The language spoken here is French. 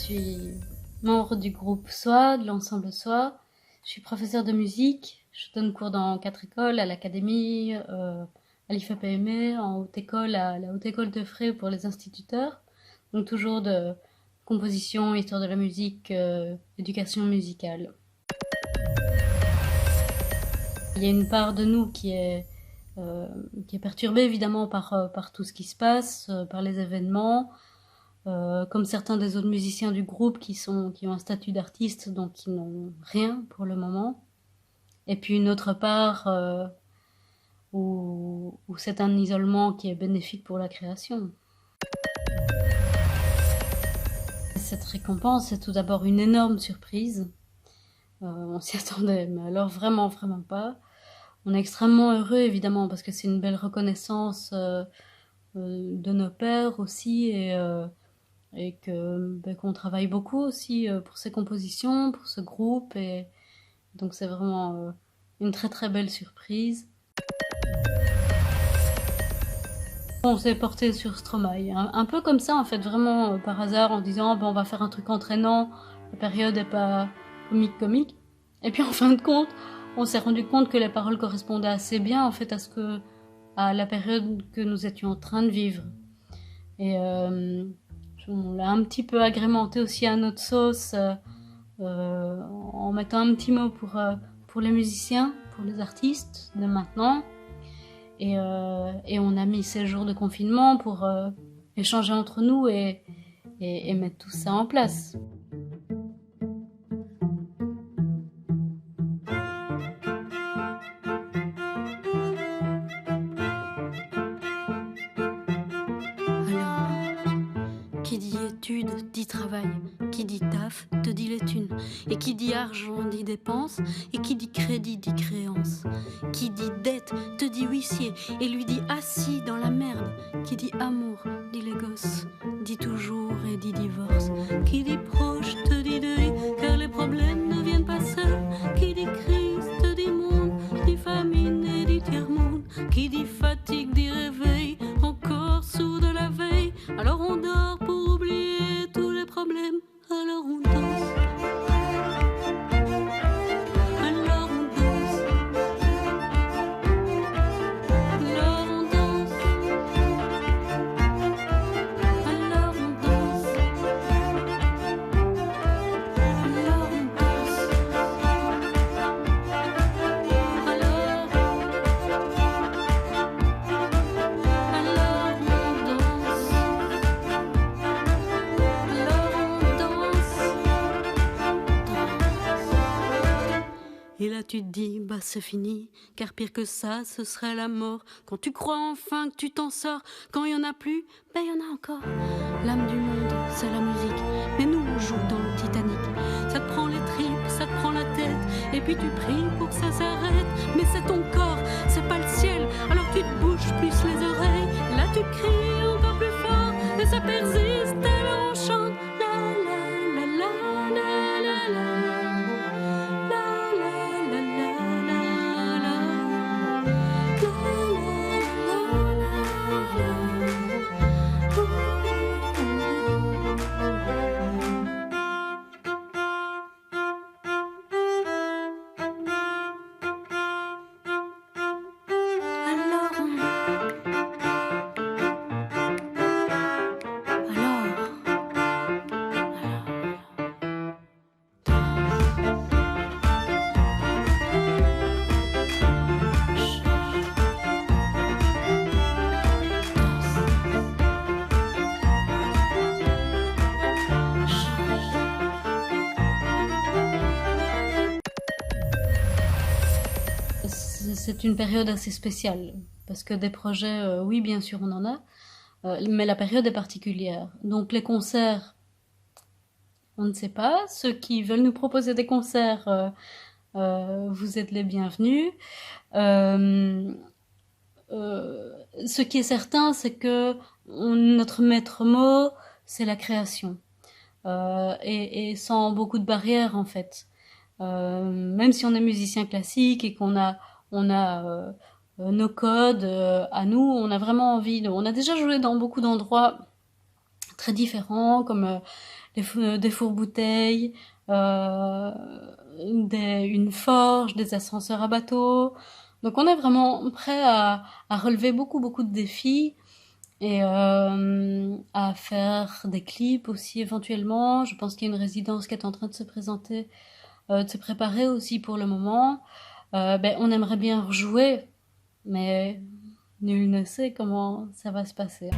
suis membre du groupe SOA, de l'ensemble SOA. Je suis professeure de musique. Je donne cours dans 4 écoles, à l'académie, à l'IFAPME, en haute école, à la haute école de Fray pour les instituteurs. Donc toujours de composition, histoire de la musique, éducation musicale. Il y a une part de nous qui est perturbée évidemment par tout ce qui se passe, par les événements. Comme certains des autres musiciens du groupe qui ont un statut d'artiste, donc qui n'ont rien pour le moment. Et puis une autre part où c'est un isolement qui est bénéfique pour la création. Cette récompense est tout d'abord une énorme surprise. On s'y attendait, mais alors vraiment, vraiment pas. On est extrêmement heureux évidemment parce que c'est une belle reconnaissance de nos pairs aussi et qu'on travaille beaucoup aussi pour ces compositions, pour ce groupe, et donc c'est vraiment une très très belle surprise. On s'est porté sur Stromae, un peu comme ça en fait, vraiment par hasard, en disant bon, on va faire un truc entraînant, la période est pas comique, et puis en fin de compte on s'est rendu compte que les paroles correspondaient assez bien en fait à la période que nous étions en train de vivre, et on l'a un petit peu agrémenté aussi à notre sauce, en mettant un petit mot pour les musiciens, pour les artistes de maintenant. Et on a mis ces jours de confinement pour échanger entre nous et mettre tout ça en place. Qui dit études dit travail, qui dit taf te dit les thunes, et qui dit argent dit dépense, et qui dit crédit dit créance, qui dit dette te dit huissier et lui dit assis dans la merde, qui dit amour dit les gosses, dit toujours et dit divorce, qui dit proche te dit deuil car les problèmes ne viennent pas seuls, qui dit crise te dit monde, dit famine et dit tiers-monde, qui dit fatigue dit réveil, encore sourd de la veille, alors on dort pour oublier tous les problèmes, alors on danse. Alors on danse. Alors on danse. Alors on danse. Alors on danse. Et là tu te dis, bah c'est fini, car pire que ça, ce serait la mort. Quand tu crois enfin que tu t'en sors, quand il y en a plus, ben il y en a encore. L'âme du monde, c'est la musique, mais nous on joue dans le Titanic. Ça te prend les tripes, ça te prend la tête, et puis tu pries pour que ça s'arrête. Mais c'est ton corps, c'est pas le ciel, alors tu te bouges plus les oreilles. Là tu cries encore plus fort, et ça persiste, et là on chante. La la la la la la la. C'est une période assez spéciale, parce que des projets, oui, bien sûr, on en a, mais la période est particulière. Donc les concerts, on ne sait pas. Ceux qui veulent nous proposer des concerts, vous êtes les bienvenus. Ce qui est certain, c'est que notre maître mot, c'est la création. Et sans beaucoup de barrières, en fait. Même si on est musicien classique et qu'on a nos codes à nous, on a vraiment envie on a déjà joué dans beaucoup d'endroits très différents, comme des fours-bouteilles, une forge, des ascenseurs à bateau. Donc on est vraiment prêt à relever beaucoup de défis et à faire des clips aussi éventuellement. Je pense qu'il y a une résidence qui est en train de se présenter, de se préparer aussi pour le moment. On aimerait bien rejouer, mais nul ne sait comment ça va se passer.